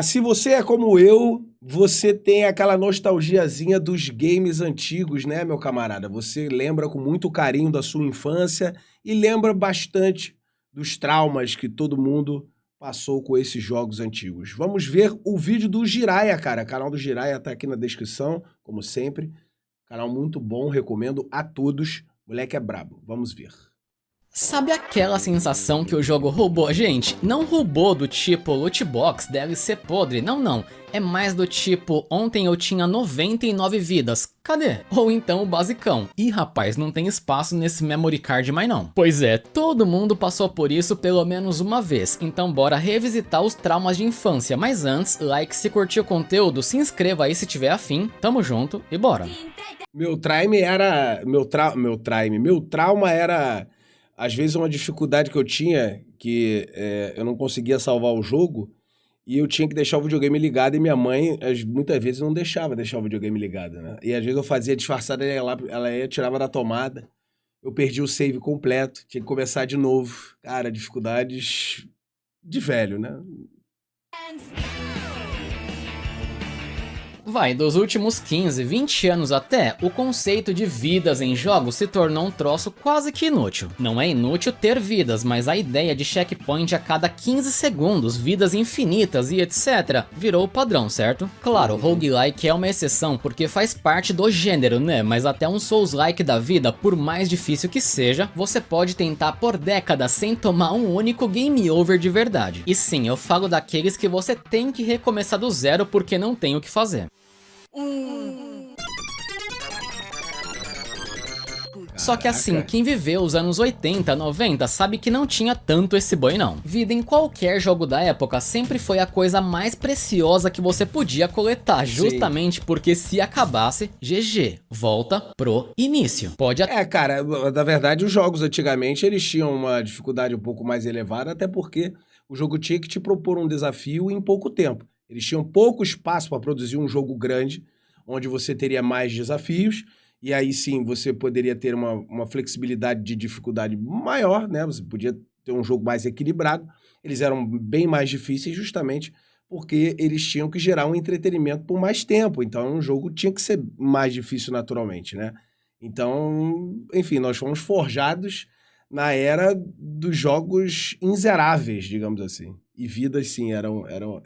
Se você é como eu, você tem aquela nostalgiazinha dos games antigos, né, meu camarada? Você lembra com muito carinho da sua infância e lembra bastante dos traumas que todo mundo passou com esses jogos antigos. Vamos ver o vídeo do Jiraya, cara. O canal do Jiraya tá aqui na descrição, como sempre. Canal muito bom, recomendo a todos. Moleque é brabo. Vamos ver. Sabe aquela sensação que o jogo roubou a gente? Não roubou do tipo loot box, DLC podre, não. É mais do tipo, ontem eu tinha 99 vidas, cadê? Ou então o basicão, ih rapaz, não tem espaço nesse memory card mais não. Pois é, todo mundo passou por isso pelo menos uma vez, então bora revisitar os traumas de infância. Mas antes, like se curtiu o conteúdo, se inscreva aí se tiver afim, tamo junto e bora. Meu trauma era... Às vezes uma dificuldade que eu tinha, que eu não conseguia salvar o jogo, e eu tinha que deixar o videogame ligado, e minha mãe, muitas vezes, não deixava deixar o videogame ligado, né? E às vezes eu fazia disfarçada, ela ia, tirava da tomada, eu perdi o save completo, tinha que começar de novo. Cara, dificuldades de velho, né? Vai, dos últimos 15, 20 anos até, o conceito de vidas em jogos se tornou um troço quase que inútil. Não é inútil ter vidas, mas a ideia de checkpoint a cada 15 segundos, vidas infinitas e etc, virou o padrão, certo? Claro, roguelike é uma exceção porque faz parte do gênero, né? Mas até um Souls-like da vida, por mais difícil que seja, você pode tentar por décadas sem tomar um único game over de verdade. E sim, eu falo daqueles que você tem que recomeçar do zero porque não tem o que fazer. Só que assim, quem viveu os anos 80, 90 sabe que não tinha tanto esse boi não. Vida em qualquer jogo da época sempre foi a coisa mais preciosa que você podia coletar, justamente porque se acabasse, GG, volta pro início. Pode até... cara, na verdade os jogos antigamente eles tinham uma dificuldade um pouco mais elevada, até porque o jogo tinha que te propor um desafio em pouco tempo. Eles tinham pouco espaço para produzir um jogo grande, onde você teria mais desafios, e aí sim você poderia ter uma flexibilidade de dificuldade maior, né? Você podia ter um jogo mais equilibrado. Eles eram bem mais difíceis justamente porque eles tinham que gerar um entretenimento por mais tempo. Então o jogo tinha que ser mais difícil naturalmente, né? Então, enfim, nós fomos forjados na era dos jogos inzeráveis, digamos assim. E vidas, sim,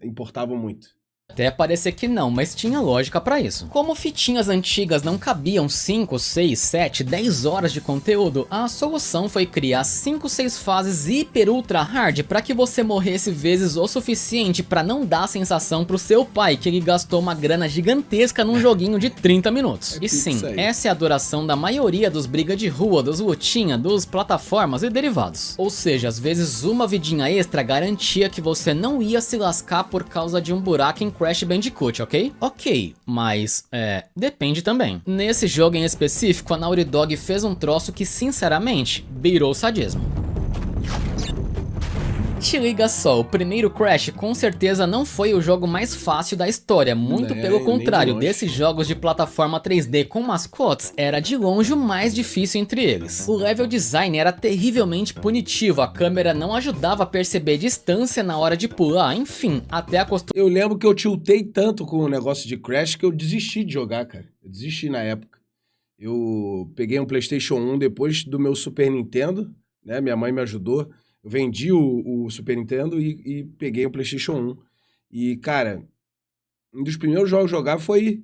importavam muito. Até parecer que não, mas tinha lógica pra isso. Como fitinhas antigas não cabiam 5, 6, 7, 10 horas de conteúdo, a solução foi criar 5, 6 fases hiper ultra hard pra que você morresse vezes o suficiente pra não dar a sensação pro seu pai que ele gastou uma grana gigantesca num joguinho de 30 minutos. E sim, essa é a duração da maioria dos briga de rua, dos lutinha, dos plataformas e derivados. Ou seja, às vezes uma vidinha extra garantia que você não ia se lascar por causa de um buraco em Crash Bandicoot, ok? Ok, mas, depende também. Nesse jogo em específico, a Naughty Dog fez um troço que, sinceramente, beirou o sadismo. Te liga só, o primeiro Crash com certeza não foi o jogo mais fácil da história, muito pelo contrário, desses jogos de plataforma 3D com mascotes, era de longe o mais difícil entre eles. O level design era terrivelmente punitivo, a câmera não ajudava a perceber distância na hora de pular, enfim, até acostumar. Eu lembro que eu tiltei tanto com o negócio de Crash que eu desisti de jogar, cara. Eu desisti na época. Eu peguei um PlayStation 1 depois do meu Super Nintendo, né? Minha mãe me ajudou. Eu vendi o Super Nintendo e peguei o PlayStation 1. E, cara, um dos primeiros jogos a jogar foi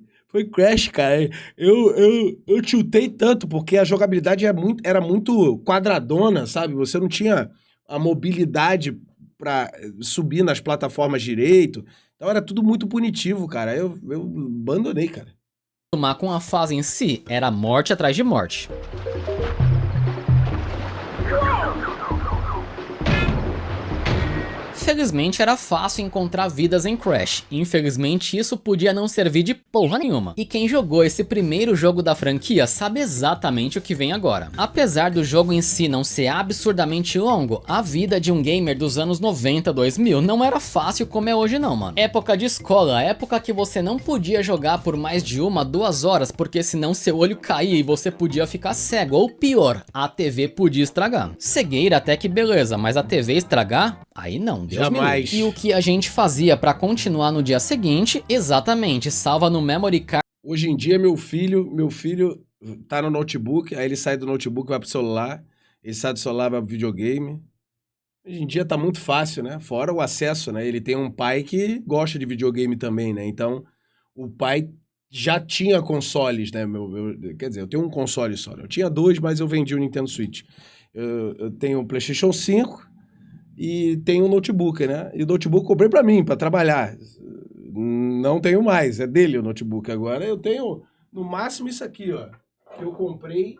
Crash, cara. Eu tiltei tanto, porque a jogabilidade era muito quadradona, sabe? Você não tinha a mobilidade pra subir nas plataformas direito. Então era tudo muito punitivo, cara. Eu abandonei, cara. Com a fase em si, era morte atrás de morte. Felizmente era fácil encontrar vidas em Crash, infelizmente isso podia não servir de porra nenhuma. E quem jogou esse primeiro jogo da franquia sabe exatamente o que vem agora. Apesar do jogo em si não ser absurdamente longo, a vida de um gamer dos anos 90, 2000 não era fácil como é hoje não, mano. Época de escola, época que você não podia jogar por mais de 1, 2 horas, porque senão seu olho caía e você podia ficar cego, ou pior, a TV podia estragar. Cegueira até que beleza, mas a TV estragar? Aí não, Deus me Jamais. livre. E o que a gente fazia pra continuar no dia seguinte? Exatamente, salva no memory card. Hoje em dia, meu filho tá no notebook, aí ele sai do notebook e vai pro celular, ele sai do celular e vai pro videogame. Hoje em dia tá muito fácil, né? Fora o acesso, né? Ele tem um pai que gosta de videogame também, né? Então, o pai já tinha consoles, né? Quer dizer, eu tenho um console só, né? Eu tinha dois, mas eu vendi o Nintendo Switch. Eu tenho o PlayStation 5 e tenho um notebook, né? E o notebook eu comprei pra mim, pra trabalhar. Não tenho mais, é dele o notebook. Agora eu tenho, no máximo, isso aqui, ó. Que eu comprei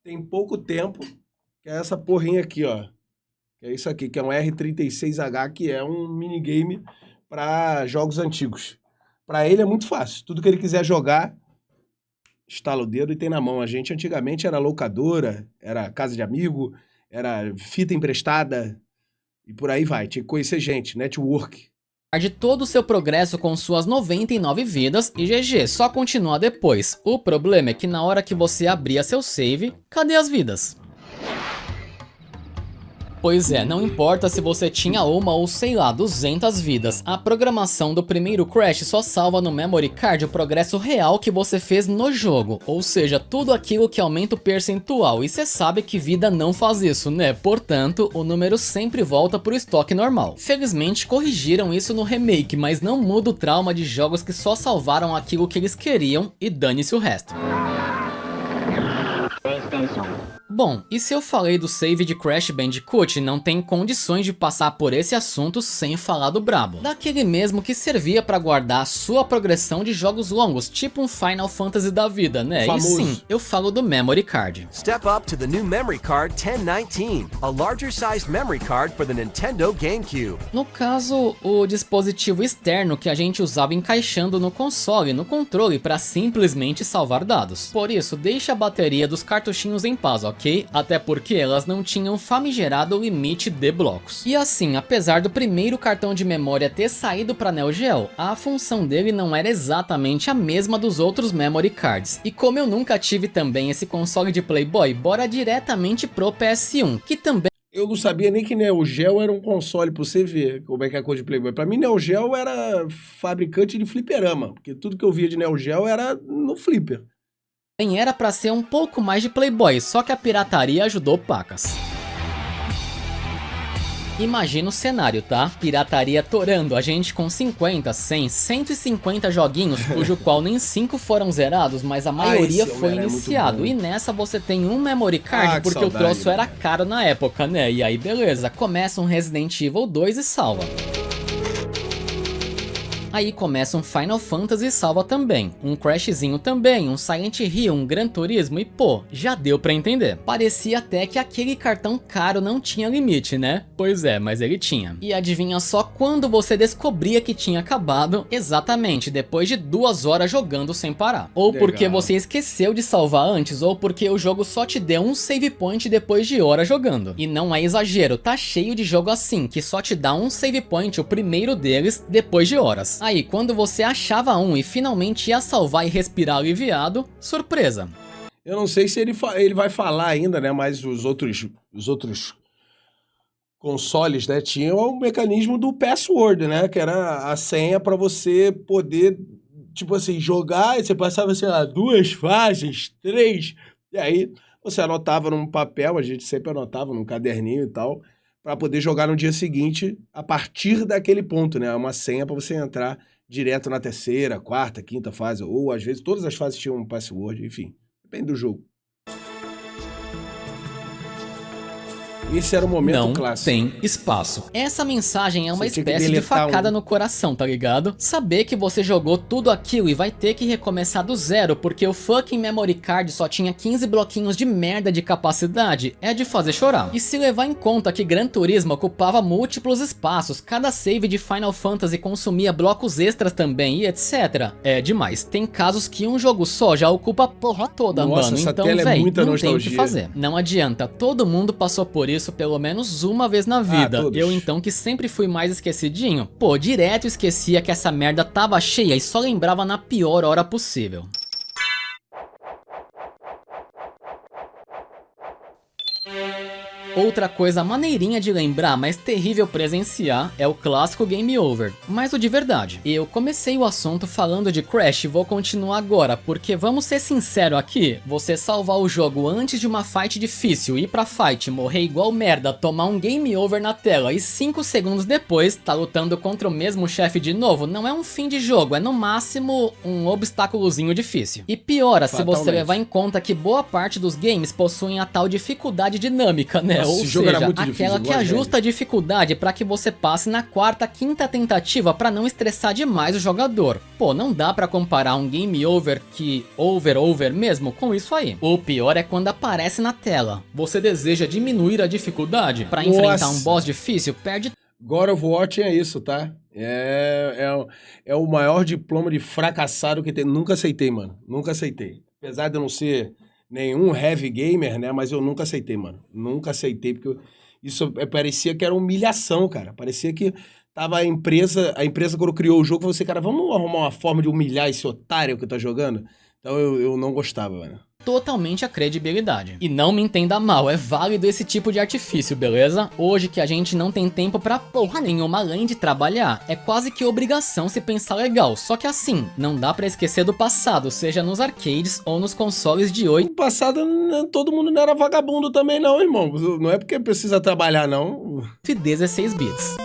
tem pouco tempo, que é essa porrinha aqui, ó. Que é isso aqui, que é um R36H, que é um minigame para jogos antigos. Para ele é muito fácil. Tudo que ele quiser jogar, estala o dedo e tem na mão. A gente antigamente era locadora, era casa de amigo, era fita emprestada e por aí vai. Tinha que conhecer gente, network. De todo o seu progresso com suas 99 vidas e GG, só continuar depois. O problema é que na hora que você abria seu save, cadê as vidas? Pois é, não importa se você tinha uma ou sei lá, 200 vidas, a programação do primeiro Crash só salva no memory card o progresso real que você fez no jogo, ou seja, tudo aquilo que aumenta o percentual, e cê sabe que vida não faz isso, né? Portanto, o número sempre volta pro estoque normal. Felizmente corrigiram isso no remake, mas não muda o trauma de jogos que só salvaram aquilo que eles queriam e dane-se o resto. Bom, e se eu falei do save de Crash Bandicoot, não tem condições de passar por esse assunto sem falar do brabo. Daquele mesmo que servia pra guardar a sua progressão de jogos longos, tipo um Final Fantasy da vida, né? Famoso. E sim, eu falo do Memory Card. Step up to the new Memory Card 1019, a larger sized memory card for the Nintendo GameCube. No caso, o dispositivo externo que a gente usava encaixando no console, no controle, para simplesmente salvar dados. Por isso, deixe a bateria dos cartuchinhos em paz, ok? Até porque elas não tinham famigerado limite de blocos. E assim, apesar do primeiro cartão de memória ter saído para Neo Geo, a função dele não era exatamente a mesma dos outros memory cards. E como eu nunca tive também esse console de Playboy, bora diretamente pro PS1, que também Eu não sabia nem que Neo Geo era um console pra você ver como é que é a cor de Playboy. Pra mim, Neo Geo era fabricante de fliperama, porque tudo que eu via de Neo Geo era no flipper. era pra ser um pouco mais de Playboy, só que a pirataria ajudou pacas. Imagina o cenário, tá? Pirataria torando a gente com 50, 100, 150 joguinhos, cujo qual nem 5 foram zerados, mas a maioria esse foi Homem-Aranha é muito iniciado. bom. E nessa você tem um memory card, Que porque o saudade, troço era mano. caro na época, né? E aí beleza, começa um Resident Evil 2 e salva. Aí começa um Final Fantasy e salva também, um Crashzinho também, um Silent Hill, um Gran Turismo e pô, já deu pra entender. Parecia até que aquele cartão caro não tinha limite, né? Pois é, mas ele tinha. E adivinha só quando você descobria que tinha acabado? Exatamente, depois de 2 horas jogando sem parar. Ou Legal. porque você esqueceu de salvar antes, ou porque o jogo só te deu um save point depois de horas jogando. E não é exagero, tá cheio de jogo assim, que só te dá um save point, o primeiro deles, depois de horas. Aí, quando você achava um e finalmente ia salvar e respirar aliviado, surpresa. Eu não sei se ele vai falar ainda, né? Mas os outros consoles, né? Tinham o mecanismo do password, né? Que era a senha para você poder, tipo assim, jogar. E você passava, sei lá, 2 fases, 3. E aí você anotava num papel, a gente sempre anotava num caderninho e tal, para poder jogar no dia seguinte a partir daquele ponto, né? Uma senha para você entrar direto na terceira, quarta, quinta fase, ou às vezes todas as fases tinham um password, enfim, depende do jogo. Esse era o momento Não clássico. tem espaço. Essa mensagem é uma Você tinha que espécie de deletar facada um. no coração, tá ligado? Saber que você jogou tudo aquilo e vai ter que recomeçar do zero porque o fucking memory card só tinha 15 bloquinhos de merda de capacidade é de fazer chorar. E se levar em conta que Gran Turismo ocupava múltiplos espaços, cada save de Final Fantasy consumia blocos extras também e etc. É demais. Tem casos que um jogo só já ocupa a porra toda, Nossa, mano. essa Então, tela é véi, muita não tem o que nostalgia. fazer. Não adianta, todo mundo passou por isso pelo menos uma vez na vida. todos. Eu então que sempre fui mais esquecidinho, pô, direto esquecia que essa merda tava cheia e só lembrava na pior hora possível. Outra coisa maneirinha de lembrar, mas terrível presenciar, é o clássico Game Over. Mas o de verdade. Eu comecei o assunto falando de Crash e vou continuar agora, porque vamos ser sinceros aqui, você salvar o jogo antes de uma fight difícil, ir pra fight, morrer igual merda, tomar um Game Over na tela e 5 segundos depois tá lutando contra o mesmo chefe de novo, não é um fim de jogo, é no máximo um obstáculozinho difícil. E piora se você levar em conta que boa parte dos games possuem a tal dificuldade dinâmica, né? Nossa, Ou seja, aquela que ajusta a dificuldade pra que você passe na quarta, quinta tentativa pra não estressar demais o jogador. Pô, não dá pra comparar um Game Over que over mesmo com isso aí. O pior é quando aparece na tela. Você deseja diminuir a dificuldade pra enfrentar um boss difícil, perde... God of War tinha isso, tá? É o maior diploma de fracassado que tem. Nunca aceitei, mano. Nunca aceitei. Apesar de eu não ser nenhum heavy gamer, né? Mas eu nunca aceitei, mano. Nunca aceitei, porque isso parecia que era humilhação, cara. Parecia que tava a empresa quando criou o jogo, falou assim, cara, vamos arrumar uma forma de humilhar esse otário que tá jogando? Então eu não gostava, mano. Totalmente a credibilidade. E não me entenda mal, é válido esse tipo de artifício, beleza? Hoje que a gente não tem tempo pra porra nenhuma além de trabalhar, é quase que obrigação se pensar legal, só que assim, não dá pra esquecer do passado, seja nos arcades ou nos consoles de 8. No passado, todo mundo não era vagabundo também não, irmão. Não é porque precisa trabalhar, não. E 16 bits.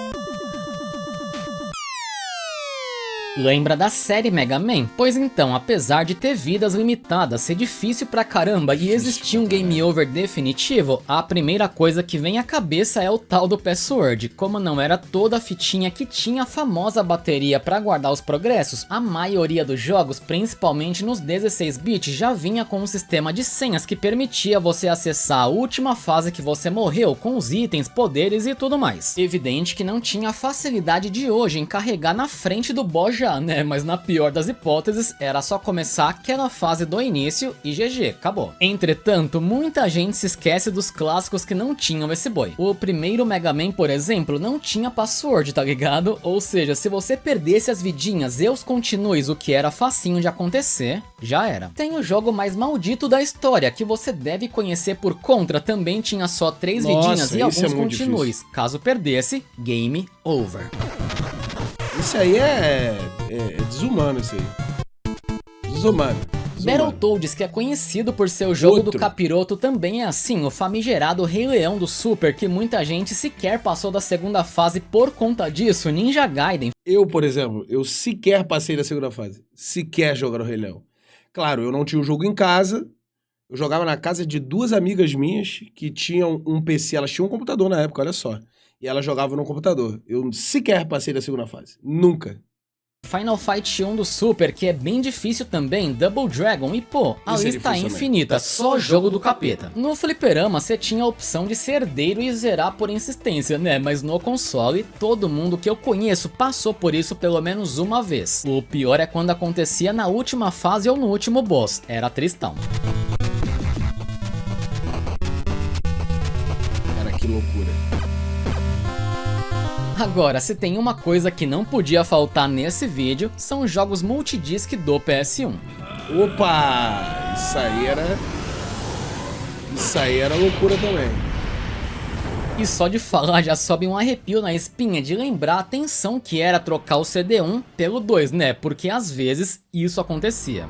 Lembra da série Mega Man? Pois então, apesar de ter vidas limitadas, ser difícil pra caramba e existir um Game Over definitivo, a primeira coisa que vem à cabeça é o tal do password. Como não era toda a fitinha que tinha a famosa bateria pra guardar os progressos, a maioria dos jogos, principalmente nos 16 bits, já vinha com um sistema de senhas que permitia você acessar a última fase que você morreu, com os itens, poderes e tudo mais. Evidente que não tinha a facilidade de hoje em carregar na frente do boss já, né? Mas na pior das hipóteses, era só começar aquela fase do início e GG, acabou. Entretanto, muita gente se esquece dos clássicos que não tinham esse boi. O primeiro Mega Man, por exemplo, não tinha password, tá ligado? Ou seja, se você perdesse as vidinhas e os continues, o que era facinho de acontecer, já era. Tem o jogo mais maldito da história, que você deve conhecer por contra, também tinha só 3 vidinhas e alguns continues. Caso perdesse, game over. Isso aí é desumano, isso aí. Desumano. Battletoads, que é conhecido por ser o jogo do capiroto, também é assim, o famigerado Rei Leão do Super, que muita gente sequer passou da segunda fase por conta disso. Ninja Gaiden. Eu, por exemplo, eu sequer passei da segunda fase. Sequer jogar o Rei Leão. Claro, eu não tinha o jogo em casa. Eu jogava na casa de 2 amigas minhas que tinham um PC. Elas tinham um computador na época, olha só. E ela jogava no computador. Eu sequer passei da segunda fase. Nunca. Final Fight 1 do Super, que é bem difícil também, Double Dragon, e pô, a lista é infinita, só jogo do capeta. No fliperama você tinha a opção de ser herdeiro e zerar por insistência, né? Mas no console, todo mundo que eu conheço passou por isso pelo menos uma vez. O pior é quando acontecia na última fase ou no último boss, era tristão. Cara, que loucura. Agora, se tem uma coisa que não podia faltar nesse vídeo, são os jogos multidisc do PS1. Opa! Isso aí era loucura também. E só de falar já sobe um arrepio na espinha de lembrar a tensão que era trocar o CD1 pelo 2, né? Porque às vezes isso acontecia.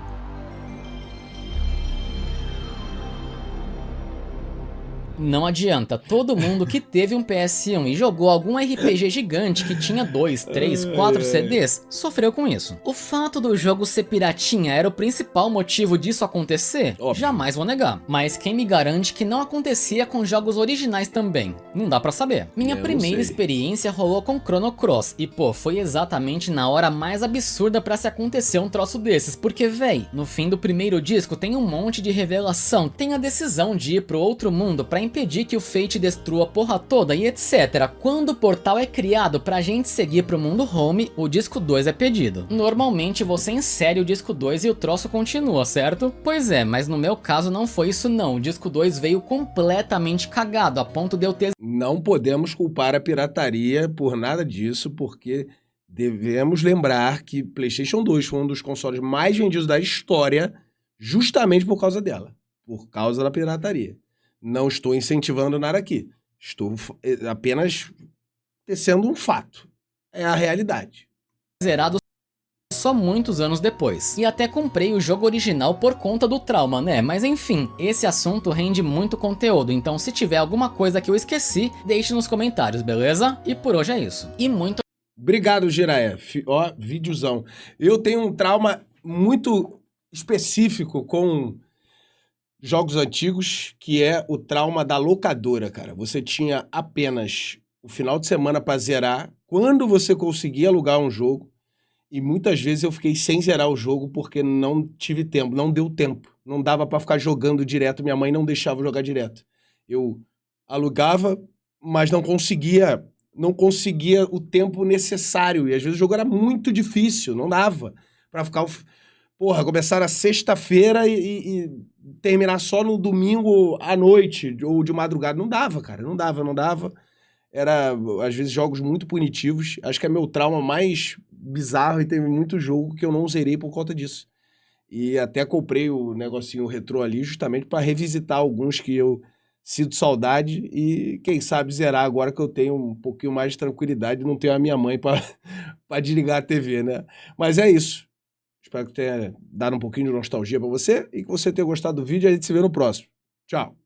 Não adianta, todo mundo que teve um PS1 e jogou algum RPG gigante que tinha 2, 3, 4 CDs, sofreu com isso. O fato do jogo ser piratinha era o principal motivo disso acontecer? Óbvio. Jamais vou negar. Mas quem me garante que não acontecia com jogos originais também? Não dá pra saber. Minha primeira experiência rolou com Chrono Cross e pô, foi exatamente na hora mais absurda pra se acontecer um troço desses, porque véi, no fim do primeiro disco tem um monte de revelação, tem a decisão de ir pro outro mundo pra impedir que o Fate destrua a porra toda e etc. Quando o portal é criado pra gente seguir pro mundo home, o disco 2 é pedido. Normalmente você insere o disco 2 e o troço continua, certo? Pois é, mas no meu caso não foi isso não, o disco 2 veio completamente cagado, a ponto de eu ter... Não podemos culpar a pirataria por nada disso, porque devemos lembrar que PlayStation 2 foi um dos consoles mais vendidos da história justamente por causa dela, por causa da pirataria. Não estou incentivando nada aqui. Estou apenas tecendo um fato. É a realidade. Zerado só muitos anos depois. E até comprei o jogo original por conta do trauma, né? Mas enfim, esse assunto rende muito conteúdo, então se tiver alguma coisa que eu esqueci, deixe nos comentários, beleza? E por hoje é isso. E muito Obrigado, Jiraya. Ó, videozão. Eu tenho um trauma muito específico com jogos antigos, que é o trauma da locadora, cara. Você tinha apenas o final de semana pra zerar, quando você conseguia alugar um jogo, e muitas vezes eu fiquei sem zerar o jogo porque não tive tempo, não deu tempo. Não dava pra ficar jogando direto, minha mãe não deixava eu jogar direto. Eu alugava, mas não conseguia o tempo necessário. E às vezes o jogo era muito difícil, não dava pra ficar. Porra, começar na sexta-feira e terminar só no domingo à noite ou de madrugada. Não dava, cara, não dava. Era, às vezes, jogos muito punitivos. Acho que é meu trauma mais bizarro e teve muito jogo que eu não zerei por conta disso. E até comprei o negocinho retrô ali justamente pra revisitar alguns que eu sinto saudade e, quem sabe, zerar agora que eu tenho um pouquinho mais de tranquilidade e não tenho a minha mãe pra pra desligar a TV, né? Mas é isso. Espero que tenha dado um pouquinho de nostalgia pra você e que você tenha gostado do vídeo. A gente se vê no próximo. Tchau.